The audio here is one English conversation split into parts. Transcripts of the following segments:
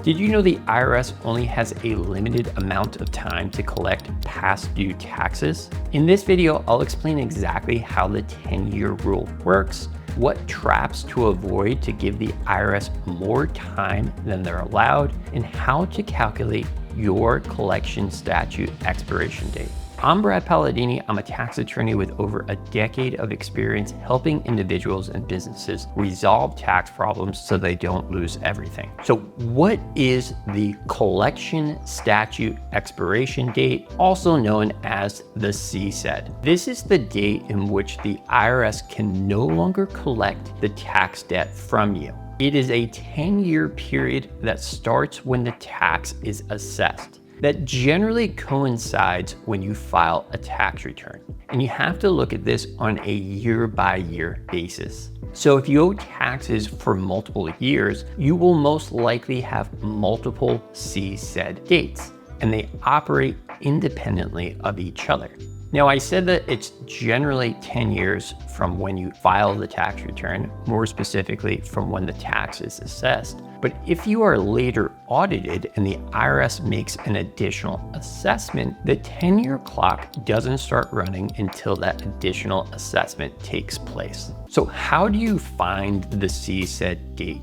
Did you know the IRS only has a limited amount of time to collect past due taxes? In this video, I'll explain exactly how the 10-year rule works, what traps to avoid to give the IRS more time than they're allowed, and how to calculate your collection statute expiration date. I'm Brad Paladini. I'm a tax attorney with over a decade of experience helping individuals and businesses resolve tax problems so they don't lose everything. So what is the collection statute expiration date, also known as the CSED? This is the date in which the IRS can no longer collect the tax debt from you. It is a 10-year period that starts when the tax is assessed. That generally coincides when you file a tax return. And you have to look at this on a year-by-year basis. So if you owe taxes for multiple years, you will most likely have multiple CSED dates, and they operate independently of each other. Now, I said that it's generally 10 years from when you file the tax return, more specifically from when the tax is assessed. But if you are later audited and the IRS makes an additional assessment, the 10-year clock doesn't start running until that additional assessment takes place. So how do you find the CSED date?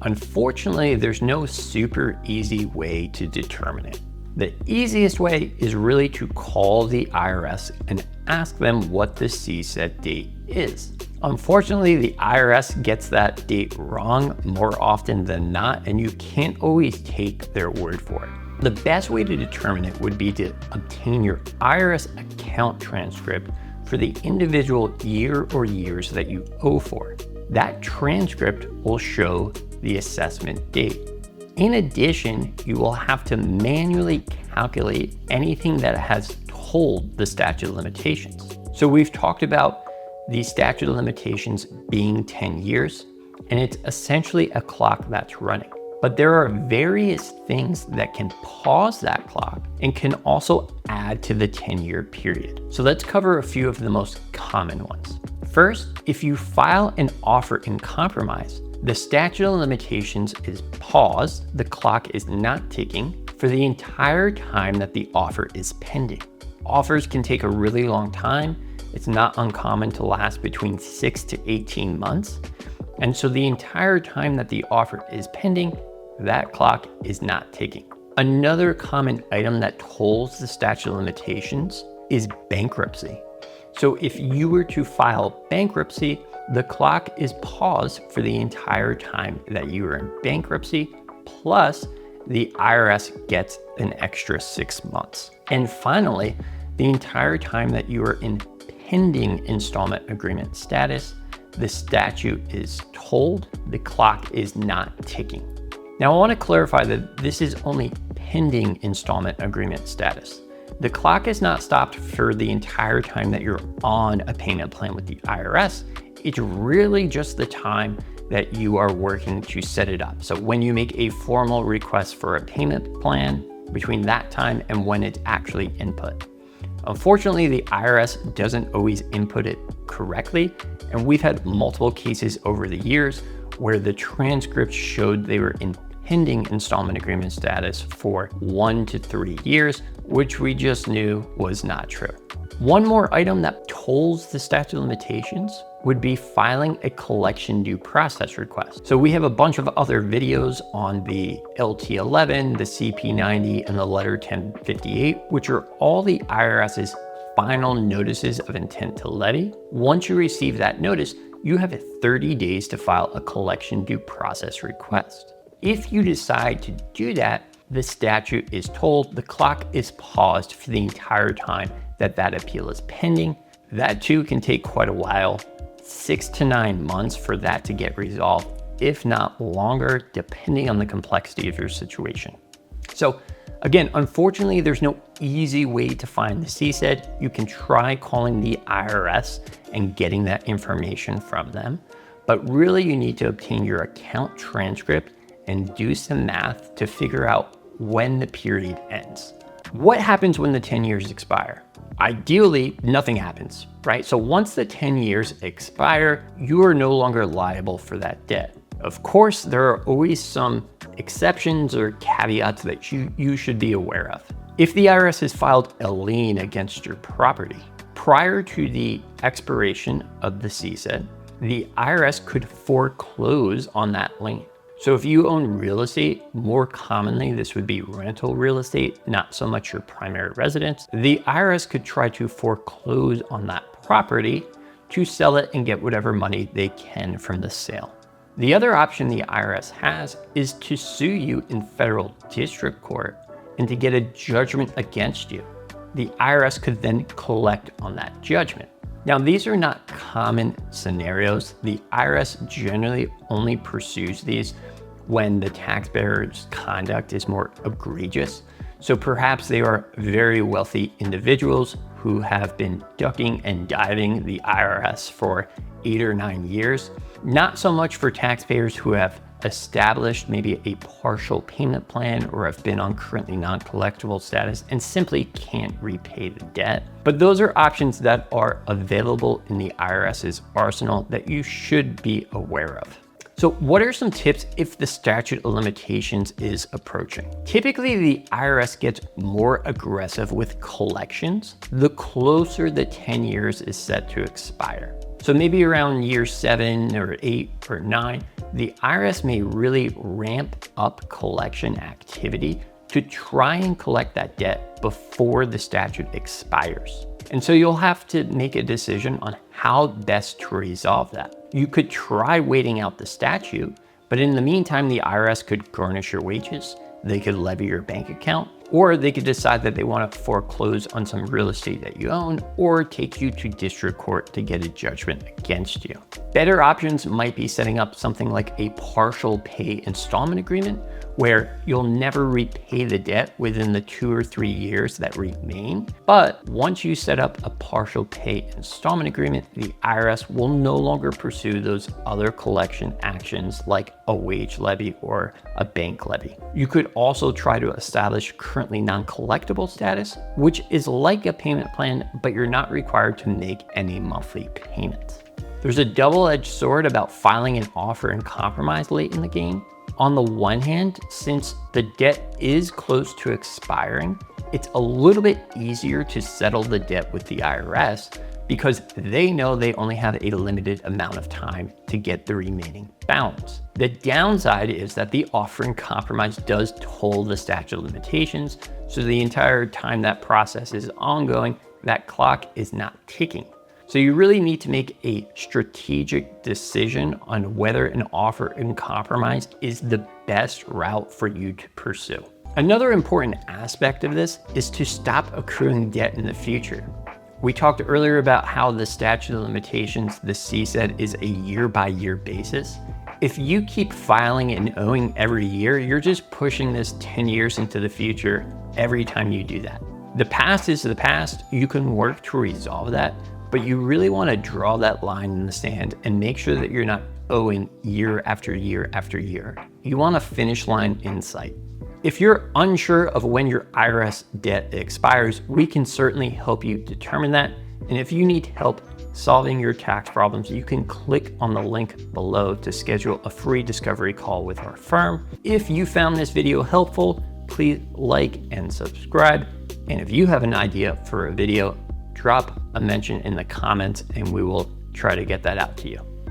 Unfortunately, there's no super easy way to determine it. The easiest way is really to call the IRS and ask them what the CSED date is. Unfortunately, the IRS gets that date wrong more often than not, and you can't always take their word for it. The best way to determine it would be to obtain your IRS account transcript for the individual year or years that you owe for. That transcript will show the assessment date. In addition, you will have to manually calculate anything that has told the statute of limitations. So we've talked about the statute of limitations being 10 years, and it's essentially a clock that's running. But there are various things that can pause that clock and can also add to the 10-year period. So let's cover a few of the most common ones. First, if you file an offer in compromise, the statute of limitations is paused, the clock is not ticking for the entire time that the offer is pending. Offers can take a really long time. It's not uncommon to last between 6 to 18 months. And so the entire time that the offer is pending, that clock is not ticking. Another common item that tolls the statute of limitations is bankruptcy. So if you were to file bankruptcy, the clock is paused for the entire time that you are in bankruptcy, plus the IRS gets an extra 6 months. And finally, the entire time that you are in pending installment agreement status, the statute is tolled, the clock is not ticking. Now I want to clarify that this is only pending installment agreement status. The clock is not stopped for the entire time that you're on a payment plan with the IRS. It's really just the time that you are working to set it up. So when you make a formal request for a payment plan, between that time and when it's actually input. Unfortunately, the IRS doesn't always input it correctly, and we've had multiple cases over the years where the transcripts showed they were in pending installment agreement status for 1 to 3 years, which we just knew was not true. One more item that tolls the statute of limitations would be filing a collection due process request. So we have a bunch of other videos on the LT11, the CP90, and the letter 1058, which are all the IRS's final notices of intent to levy. Once you receive that notice, you have 30 days to file a collection due process request. If you decide to do that, the statute is tolled, the clock is paused for the entire time that that appeal is pending. That too can take quite a while, 6 to 9 months for that to get resolved, if not longer, depending on the complexity of your situation. So again, unfortunately, there's no easy way to find the CSED. You can try calling the IRS and getting that information from them, but really you need to obtain your account transcript and do some math to figure out when the period ends. What happens when the 10 years expire? Ideally, nothing happens, right? So once the 10 years expire, you are no longer liable for that debt. Of course, there are always some exceptions or caveats that you should be aware of. If the IRS has filed a lien against your property, prior to the expiration of the CSED, the IRS could foreclose on that lien. So if you own real estate, more commonly this would be rental real estate, not so much your primary residence, the IRS could try to foreclose on that property to sell it and get whatever money they can from the sale. The other option the IRS has is to sue you in federal district court and to get a judgment against you. The IRS could then collect on that judgment. Now, these are not common scenarios. The IRS generally only pursues these when the taxpayer's conduct is more egregious. So perhaps they are very wealthy individuals who have been ducking and diving the IRS for 8 or 9 years. Not so much for taxpayers who have established maybe a partial payment plan or have been on currently non-collectible status and simply can't repay the debt. But those are options that are available in the IRS's arsenal that you should be aware of. So what are some tips if the statute of limitations is approaching? Typically, the IRS gets more aggressive with collections the closer the 10 years is set to expire. So maybe around year 7 or 8 or 9, the IRS may really ramp up collection activity to try and collect that debt before the statute expires. And so you'll have to make a decision on how best to resolve that. You could try waiting out the statute, but in the meantime, the IRS could garnish your wages, they could levy your bank account, or they could decide that they want to foreclose on some real estate that you own or take you to district court to get a judgment against you. Better options might be setting up something like a partial pay installment agreement where you'll never repay the debt within the 2 or 3 years that remain. But once you set up a partial pay installment agreement, the IRS will no longer pursue those other collection actions like a wage levy or a bank levy. You could also try to establish currently non-collectible status, which is like a payment plan, but you're not required to make any monthly payments. There's a double-edged sword about filing an offer in compromise late in the game. On the one hand, since the debt is close to expiring, it's a little bit easier to settle the debt with the IRS because they know they only have a limited amount of time to get the remaining balance. The downside is that the offer in compromise does toll the statute of limitations, so the entire time that process is ongoing, that clock is not ticking. So you really need to make a strategic decision on whether an offer in compromise is the best route for you to pursue. Another important aspect of this is to stop accruing debt in the future. We talked earlier about how the statute of limitations, the CSED, is a year-by-year basis. If you keep filing and owing every year, you're just pushing this 10 years into the future every time you do that. The past is the past. You can work to resolve that, but you really want to draw that line in the sand and make sure that you're not owing year after year after year. You want a finish line in sight. If you're unsure of when your IRS debt expires, we can certainly help you determine that. And if you need help solving your tax problems, you can click on the link below to schedule a free discovery call with our firm. If you found this video helpful, please like and subscribe. And if you have an idea for a video, drop a mention in the comments and we will try to get that out to you.